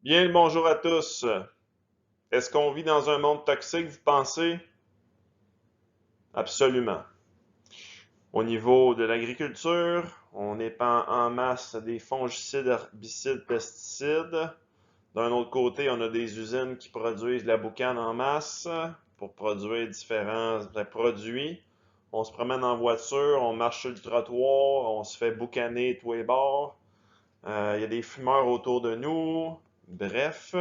Bien le bonjour à tous. Est-ce qu'on vit dans un monde toxique, vous pensez? Absolument. Au niveau de l'agriculture, on épand en masse des fongicides, herbicides, pesticides. D'un autre côté, on a des usines qui produisent de la boucane en masse pour produire différents produits. On se promène en voiture, on marche sur le trottoir, on se fait boucaner tous les bords. Il y a des fumeurs autour de nous. Bref,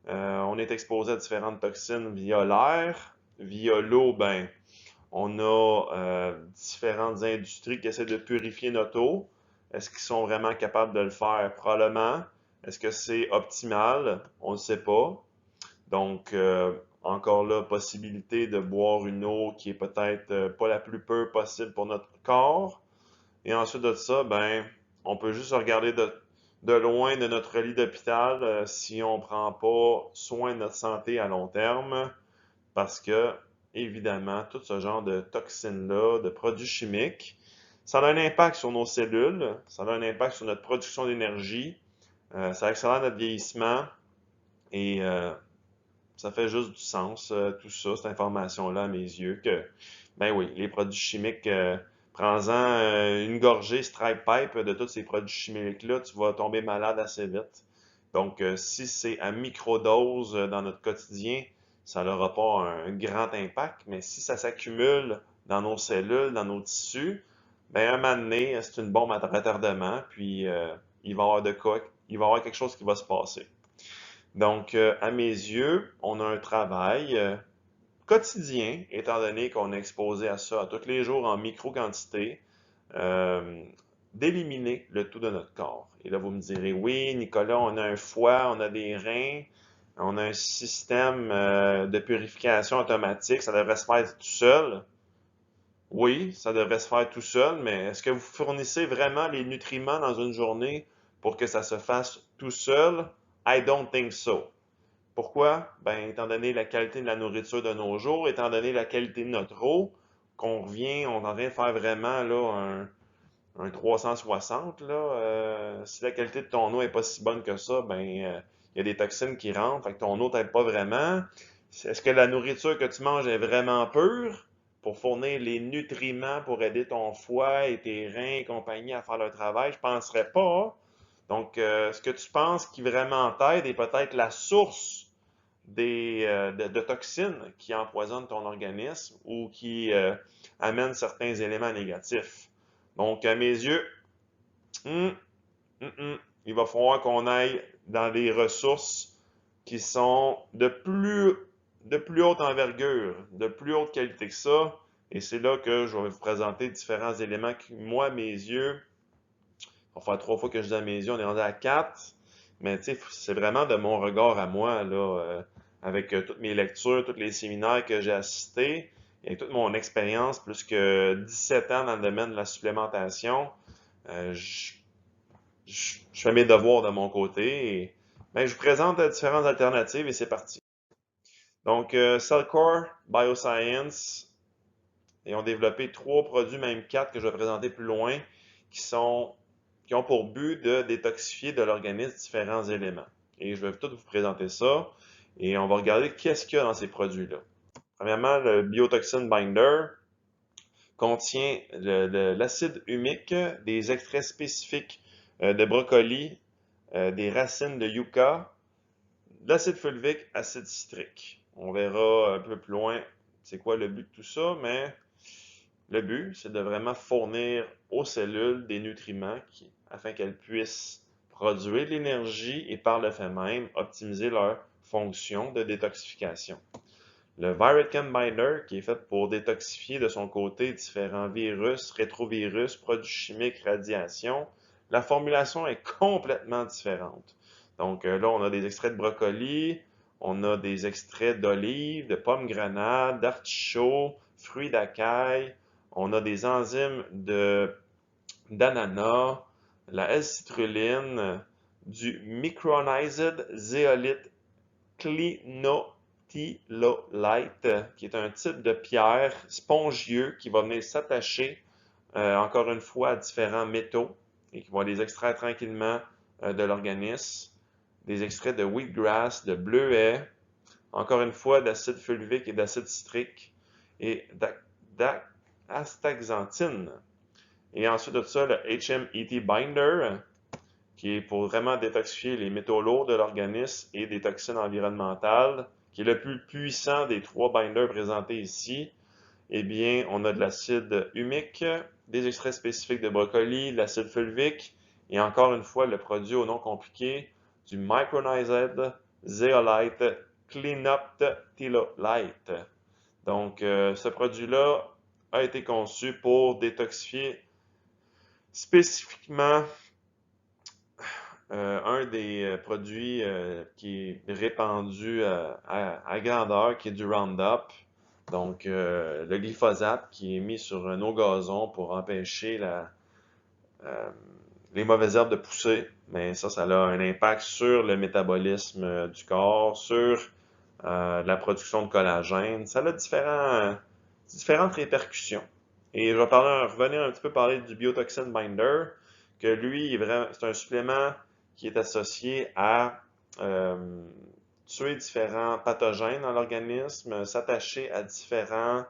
on est exposé à différentes toxines via l'air. Via l'eau, ben, on a différentes industries qui essaient de purifier notre eau. Est-ce qu'ils sont vraiment capables de le faire? Probablement. Est-ce que c'est optimal? On ne sait pas. Donc, encore là, possibilité de boire une eau qui est peut-être pas la plus pure possible pour notre corps. Et ensuite de ça, ben, on peut juste regarder de loin de notre lit d'hôpital si on ne prend pas soin de notre santé à long terme, parce que, évidemment, tout ce genre de toxines-là, de produits chimiques, ça a un impact sur nos cellules, ça a un impact sur notre production d'énergie, ça accélère notre vieillissement et ça fait juste du sens, tout ça, cette information-là, à mes yeux, que, ben oui, les produits chimiques, prends-en une gorgée Strike Pipe de tous ces produits chimiques-là, tu vas tomber malade assez vite. Donc, si c'est à microdose dans notre quotidien, ça n'aura pas un grand impact, mais si ça s'accumule dans nos cellules, dans nos tissus, ben un moment donné, c'est une bombe à retardement, puis il va y avoir de quoi, il va y avoir quelque chose qui va se passer. Donc, à mes yeux, on a un travail quotidien, étant donné qu'on est exposé à ça à tous les jours en micro-quantité, euh, d'éliminer le tout de notre corps. Et là, vous me direz, oui, Nicolas, on a un foie, on a des reins, on a un système de purification automatique, ça devrait se faire tout seul. Oui, ça devrait se faire tout seul, mais est-ce que vous fournissez vraiment les nutriments dans une journée pour que ça se fasse tout seul? I don't think so. Pourquoi? Ben, étant donné la qualité de la nourriture de nos jours, étant donné la qualité de notre eau, qu'on revient, on est en train de faire vraiment là, un 360, là. Si la qualité de ton eau est pas si bonne que ça, ben, il y a des toxines qui rentrent, fait que ton eau t'aide pas vraiment. Est-ce que la nourriture que tu manges est vraiment pure pour fournir les nutriments pour aider ton foie et tes reins et compagnie à faire leur travail? Je penserais pas. Donc, ce que tu penses qui vraiment t'aide est peut-être la source de toxines qui empoisonnent ton organisme ou qui amènent certains éléments négatifs. Donc, à mes yeux, hum, il va falloir qu'on aille dans des ressources qui sont de plus haute envergure, de plus haute qualité que ça. Et c'est là que je vais vous présenter différents éléments qui, moi, à mes yeux, on va faire 3 fois que je dis à mes yeux, on est rendu à 4. Mais tu sais, c'est vraiment de mon regard à moi, là, avec toutes mes lectures, tous les séminaires que j'ai assistés, et toute mon expérience, plus que 17 ans dans le domaine de la supplémentation, je fais mes devoirs de mon côté et ben, je vous présente différentes alternatives et c'est parti. Donc, Cellcore Bioscience, ils ont développé 3 produits, même 4 que je vais présenter plus loin, qui sont qui ont pour but de détoxifier de l'organisme différents éléments. Et je vais tout vous présenter ça et on va regarder qu'est-ce qu'il y a dans ces produits-là. Premièrement, le Biotoxin Binder contient l'acide humique, des extraits spécifiques de brocoli, des racines de yucca, de l'acide fulvique, acide citrique. On verra un peu plus loin c'est quoi le but de tout ça, mais le but, c'est de vraiment fournir aux cellules des nutriments afin qu'elles puissent produire de l'énergie et par le fait même optimiser leur fonction de détoxification. Le ViralChem Binder, qui est fait pour détoxifier de son côté différents virus, rétrovirus, produits chimiques, radiation, la formulation est complètement différente. Donc là, on a des extraits de brocoli, on a des extraits d'olive, de pommes grenades, d'artichaut, fruits d'acaille, on a des enzymes d'ananas, la L-citrulline, du micronized zeolite clinotillolite, qui est un type de pierre spongieux qui va venir s'attacher, encore une fois, à différents métaux et qui va les extraire tranquillement de l'organisme. des extraits de wheatgrass, de bleuet, encore une fois d'acide fulvique et d'acide citrique et d'astaxanthine. Et ensuite de ça, le HMET Binder, qui est pour vraiment détoxifier les métaux lourds de l'organisme et des toxines environnementales, qui est le plus puissant des 3 binders présentés ici. Eh bien, on a de l'acide humique, des extraits spécifiques de brocoli, de l'acide fulvique, et encore une fois, le produit au nom compliqué du Micronized Zeolite Cleanup Thiolite. Donc, ce produit-là a été conçu pour détoxifier spécifiquement un des produits qui est répandu à grandeur, qui est du Roundup. Donc, le glyphosate qui est mis sur nos gazons pour empêcher les mauvaises herbes de pousser. Mais ça a un impact sur le métabolisme du corps, sur la production de collagène. Ça a différentes répercussions. Et je vais revenir un petit peu parler du Biotoxin Binder, que lui, c'est un supplément qui est associé à tuer différents pathogènes dans l'organisme, s'attacher à différentes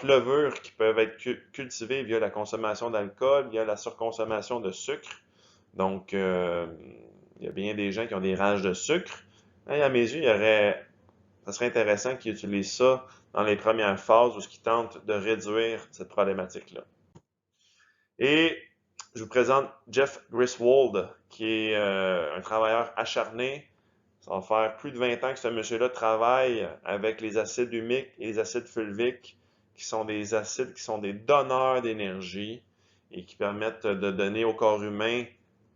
levures qui peuvent être cultivées via la consommation d'alcool, via la surconsommation de sucre. Donc, il y a bien des gens qui ont des rages de sucre. Et à mes yeux, ça serait intéressant qu'ils utilisent ça dans les premières phases où ils tentent de réduire cette problématique-là. Et je vous présente Jeff Griswold, qui est un travailleur acharné. Ça va faire plus de 20 ans que ce monsieur-là travaille avec les acides humiques et les acides fulviques, qui sont des acides qui sont des donneurs d'énergie et qui permettent de donner au corps humain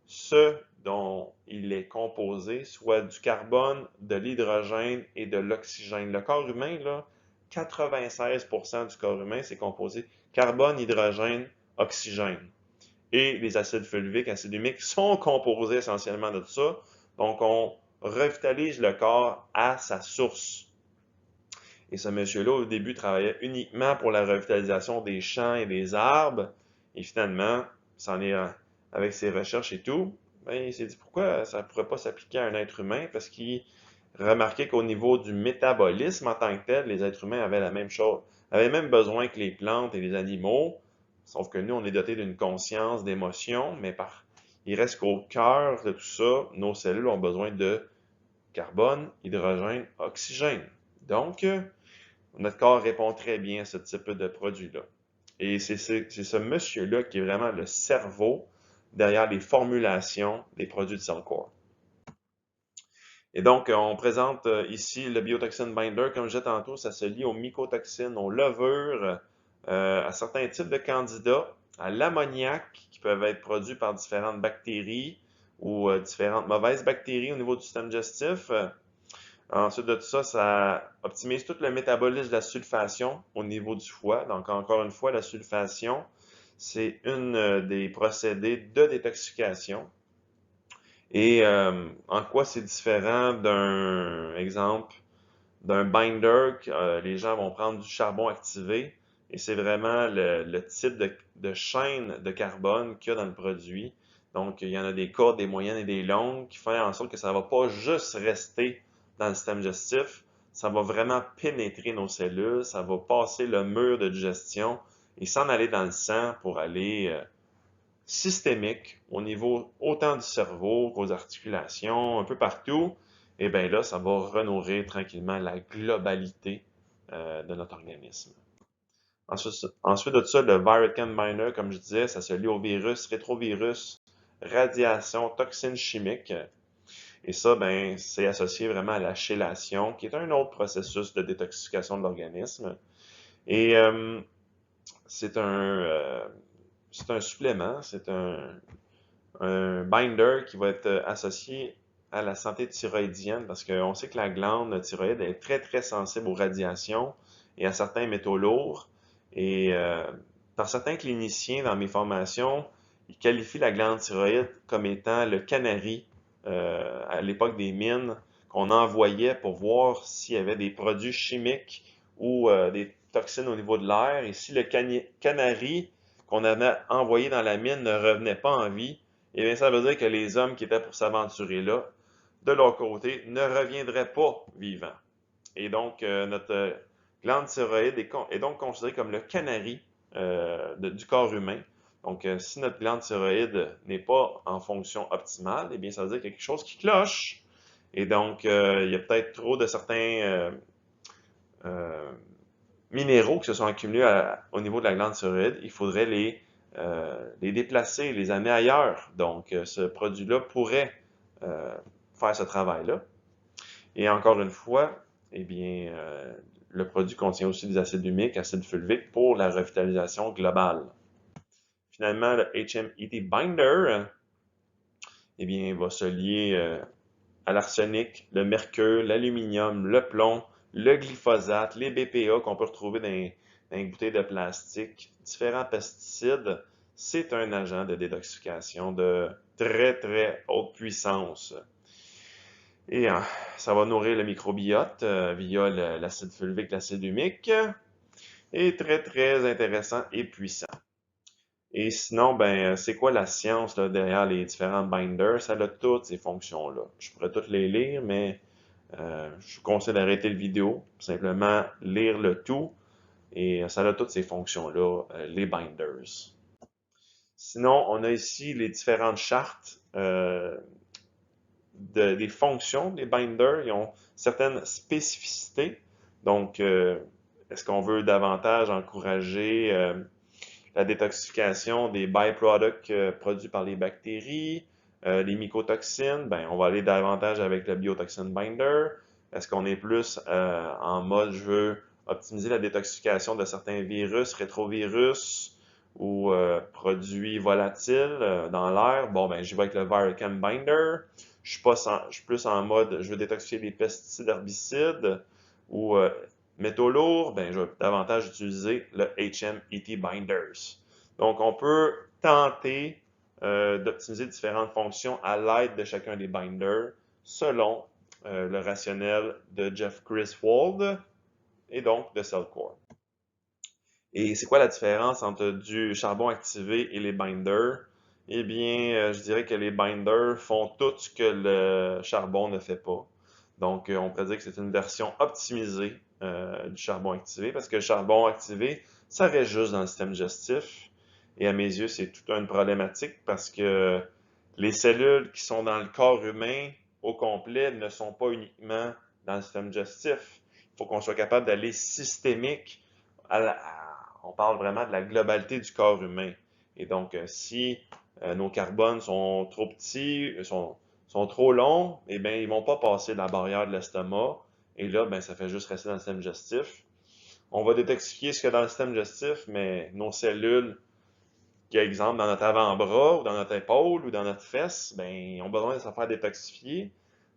ce dont il est composé, soit du carbone, de l'hydrogène et de l'oxygène. Le corps humain, là, 96% du corps humain, c'est composé carbone, hydrogène, oxygène. Et les acides fulviques, acides humiques sont composés essentiellement de ça. Donc, on revitalise le corps à sa source. Et ce monsieur-là, au début, travaillait uniquement pour la revitalisation des champs et des arbres. Et finalement, avec ses recherches et tout, ben, il s'est dit pourquoi ça ne pourrait pas s'appliquer à un être humain, parce qu'il remarquait qu'au niveau du métabolisme en tant que tel, les êtres humains avaient la même chose, avaient même besoin que les plantes et les animaux, sauf que nous, on est dotés d'une conscience, d'émotions, mais il reste qu'au cœur de tout ça, nos cellules ont besoin de carbone, hydrogène, oxygène. Donc, notre corps répond très bien à ce type de produit-là. Et c'est ce monsieur-là qui est vraiment le cerveau derrière les formulations des produits de Cellcore. Et donc, on présente ici le Biotoxin Binder. Comme je disais tantôt, ça se lie aux mycotoxines, aux levures, à certains types de candidats, à l'ammoniac qui peuvent être produits par différentes bactéries ou différentes mauvaises bactéries au niveau du système digestif. Ensuite de tout ça, ça optimise tout le métabolisme de la sulfation au niveau du foie. Donc, encore une fois, la sulfation, c'est une des procédés de détoxification. Et en quoi c'est différent d'un exemple, d'un binder que les gens vont prendre du charbon activé et c'est vraiment le type de chaîne de carbone qu'il y a dans le produit. Donc, il y en a des courtes, des moyennes et des longues qui font en sorte que ça ne va pas juste rester dans le système digestif, ça va vraiment pénétrer nos cellules, ça va passer le mur de digestion et s'en aller dans le sang pour aller systémique au niveau autant du cerveau qu'aux articulations, un peu partout. Et bien là, ça va renourrir tranquillement la globalité de notre organisme. Ensuite de ça, le Viricam Binder, comme je disais, ça se lie au virus, rétrovirus, radiation, toxines chimiques. Et ça, ben, c'est associé vraiment à la chélation, qui est un autre processus de détoxification de l'organisme. Et c'est un supplément, c'est un binder qui va être associé à la santé thyroïdienne parce qu'on sait que la glande thyroïde est très, très sensible aux radiations et à certains métaux lourds. Et par certains cliniciens dans mes formations, ils qualifient la glande thyroïde comme étant le canari à l'époque des mines qu'on envoyait pour voir s'il y avait des produits chimiques ou des toxines au niveau de l'air. Et si le canari qu'on avait envoyé dans la mine ne revenait pas en vie, eh bien, ça veut dire que les hommes qui étaient pour s'aventurer là de leur côté, ne reviendraient pas vivants. Et donc, notre glande thyroïde est donc considérée comme le canari du corps humain. Donc, si notre glande thyroïde n'est pas en fonction optimale, eh bien, ça veut dire qu'il y a quelque chose qui cloche. Et donc, il y a peut-être trop de certains euh, minéraux qui se sont accumulés au niveau de la glande thyroïde. Il faudrait les déplacer, les amener ailleurs. Donc, ce produit-là pourrait faire ce travail-là. Et encore une fois, eh bien, le produit contient aussi des acides humiques, acides fulviques pour la revitalisation globale. Finalement, le HMET binder, eh bien, va se lier à l'arsenic, le mercure, l'aluminium, le plomb, le glyphosate, les BPA qu'on peut retrouver dans les bouteilles de plastique, différents pesticides. C'est un agent de détoxification de très, très haute puissance. Et ça va nourrir le microbiote via l'acide fulvique, l'acide humique. Et très, très intéressant et puissant. Et sinon, ben, c'est quoi la science là, derrière les différents binders? Ça a toutes ces fonctions-là. Je pourrais toutes les lire, mais je vous conseille d'arrêter le vidéo, simplement lire le tout, et ça a toutes ces fonctions-là, les binders. Sinon, on a ici les différentes chartes des fonctions des binders. Ils ont certaines spécificités. Donc, est-ce qu'on veut davantage encourager la détoxification des byproducts produits par les bactéries, les mycotoxines? Ben, on va aller davantage avec le biotoxin binder. Est-ce qu'on est plus en mode je veux optimiser la détoxification de certains virus, rétrovirus ou produits volatiles dans l'air? Bon, ben, j'y vais avec le Virachem binder. Je suis plus en mode je veux détoxifier les pesticides, herbicides ou métaux lourds, ben, je vais davantage utiliser le HMET binders. Donc, on peut tenter d'optimiser différentes fonctions à l'aide de chacun des binders selon le rationnel de Jeff Griswold et donc de Cellcore. Et c'est quoi la différence entre du charbon activé et les binders? Eh bien, je dirais que les binders font tout ce que le charbon ne fait pas. Donc, on pourrait dire que c'est une version optimisée du charbon activé parce que le charbon activé, ça reste juste dans le système digestif. Et à mes yeux, c'est toute une problématique parce que les cellules qui sont dans le corps humain au complet ne sont pas uniquement dans le système digestif. Il faut qu'on soit capable d'aller systémique on parle vraiment de la globalité du corps humain. Et donc, si nos carbones sont trop petits, sont trop longs, eh bien, ils ne vont pas passer la barrière de l'estomac. Et là, ben, ça fait juste rester dans le système digestif. On va détoxifier ce qu'il y a dans le système digestif, mais nos cellules, qui exemple dans notre avant-bras, ou dans notre épaule, ou dans notre fesse, ben, ils ont besoin de se faire détoxifier.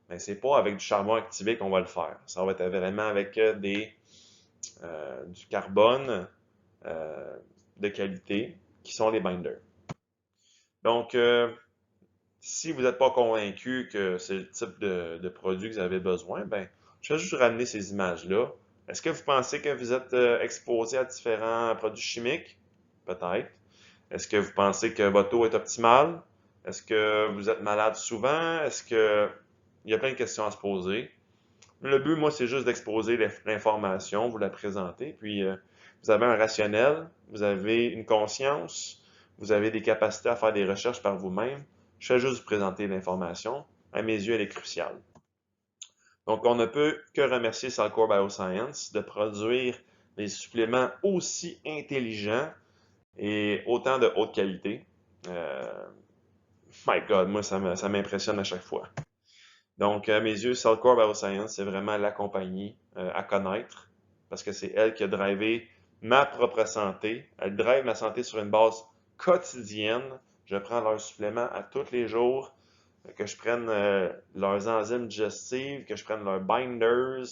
Mais c'est pas avec du charbon activé qu'on va le faire. Ça va être vraiment avec du carbone de qualité qui sont les binders. Donc, si vous n'êtes pas convaincu que c'est le type de produit que vous avez besoin, ben, je vais juste ramener ces images-là. Est-ce que vous pensez que vous êtes exposé à différents produits chimiques? Peut-être. Est-ce que vous pensez que votre eau est optimale? Est-ce que vous êtes malade souvent? Est-ce que... Il y a plein de questions à se poser. Le but, moi, c'est juste d'exposer l'information, vous la présenter, puis vous avez un rationnel, vous avez une conscience, vous avez des capacités à faire des recherches par vous-même. Je fais juste vous présenter l'information. À mes yeux, elle est cruciale. Donc, on ne peut que remercier Cellcore Bioscience de produire des suppléments aussi intelligents et autant de haute qualité. My God, moi, ça m'impressionne à chaque fois. Donc, à mes yeux, Cellcore Bioscience, c'est vraiment la compagnie à connaître parce que c'est elle qui a drivé ma propre santé. Elle drive ma santé sur une base quotidienne. Je prends leurs suppléments à tous les jours, que je prenne leurs enzymes digestives, que je prenne leurs binders,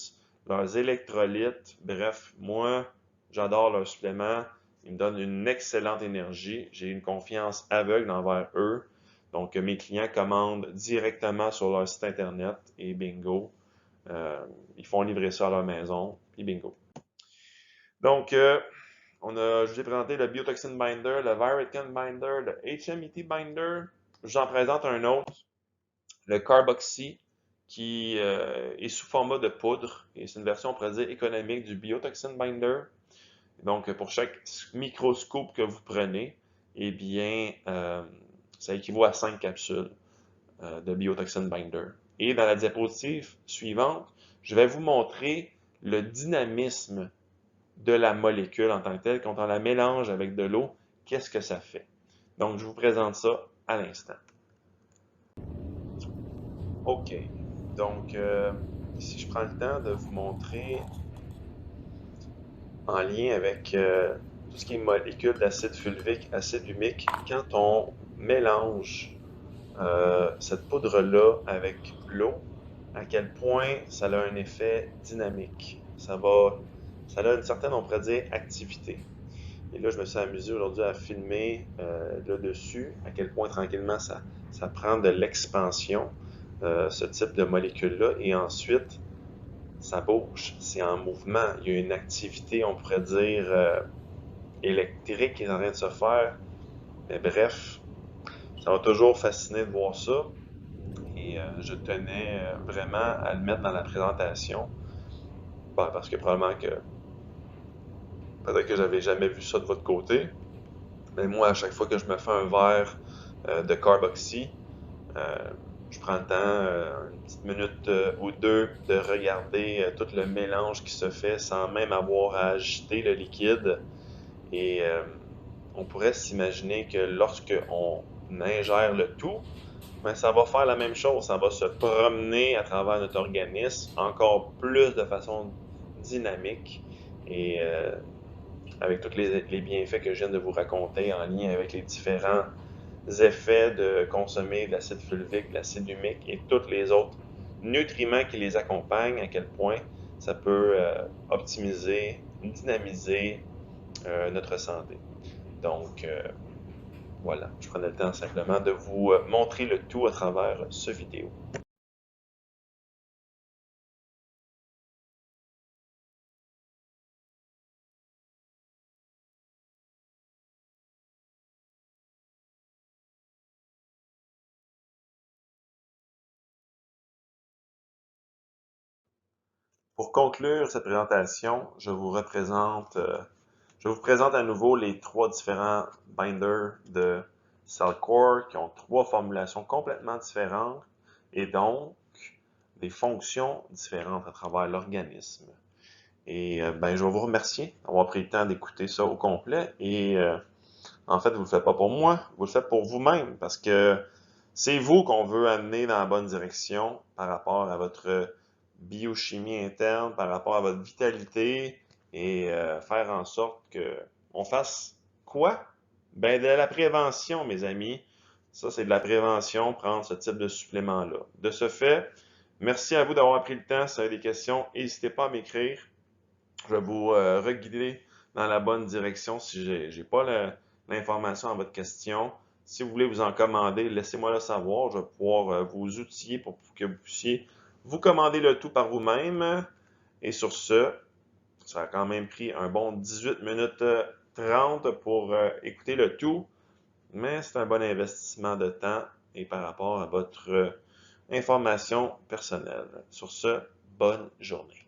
leurs électrolytes. Bref, moi, j'adore leurs suppléments. Ils me donnent une excellente énergie. J'ai une confiance aveugle envers eux. Donc, mes clients commandent directement sur leur site internet et bingo, ils font livrer ça à leur maison et bingo. Donc, je vous ai présenté le Biotoxin Binder, le Virachem Binder, le HMET Binder. J'en présente un autre, le Carboxy qui est sous format de poudre. Et c'est une version, on pourrait dire, économique du Biotoxin Binder. Donc, pour chaque microscope que vous prenez, eh bien, ça équivaut à 5 capsules de Biotoxin Binder. Et dans la diapositive suivante, je vais vous montrer le dynamisme de la molécule en tant que telle. Quand on la mélange avec de l'eau, qu'est-ce que ça fait? Donc, je vous présente ça à l'instant. OK. Donc, ici, je prends le temps de vous montrer en lien avec tout ce qui est molécules d'acide fulvique, acide humique, quand on mélange cette poudre-là avec l'eau, à quel point ça a un effet dynamique. Ça a une certaine, on pourrait dire, activité. Et là, je me suis amusé aujourd'hui à filmer là dessus, à quel point tranquillement ça prend de l'expansion, ce type de molécule-là, et ensuite, ça bouge, c'est en mouvement. Il y a une activité, on pourrait dire, électrique qui est en train de se faire. Mais bref, ça m'a toujours fasciné de voir ça. Et je tenais vraiment à le mettre dans la présentation. Ben, parce que probablement que peut-être que j'avais jamais vu ça de votre côté. Mais moi, à chaque fois que je me fais un verre de Carboxy, euh, je prends le temps, une petite minute ou deux, de regarder tout le mélange qui se fait sans même avoir à agiter le liquide. Et on pourrait s'imaginer que lorsque on ingère le tout, ben, ça va faire la même chose. Ça va se promener à travers notre organisme encore plus de façon dynamique. Et avec tous les bienfaits que je viens de vous raconter en lien avec les différents effets de consommer de l'acide fulvique, de l'acide humique et tous les autres nutriments qui les accompagnent, à quel point ça peut optimiser, dynamiser notre santé. Donc, voilà, je prenais le temps simplement de vous montrer le tout à travers ce vidéo. Pour conclure cette présentation, je vous présente à nouveau les trois différents binders de Cellcore qui ont trois formulations complètement différentes et donc des fonctions différentes à travers l'organisme. Et ben, je vais vous remercier d'avoir pris le temps d'écouter ça au complet. Et en fait, vous ne le faites pas pour moi, vous le faites pour vous-même parce que c'est vous qu'on veut amener dans la bonne direction par rapport à votre biochimie interne, par rapport à votre vitalité et faire en sorte que on fasse quoi? Ben de la prévention, mes amis. Ça, c'est de la prévention, prendre ce type de supplément-là. De ce fait, merci à vous d'avoir pris le temps. Si vous avez des questions, n'hésitez pas à m'écrire. Je vais vous reguider dans la bonne direction si j'ai pas l'information à votre question. Si vous voulez vous en commander, laissez-moi le savoir. Je vais pouvoir vous outiller pour que vous puissiez vous commander le tout par vous-même. Et sur ce, ça a quand même pris un bon 18 minutes 30 pour écouter le tout. Mais c'est un bon investissement de temps et par rapport à votre information personnelle. Sur ce, bonne journée.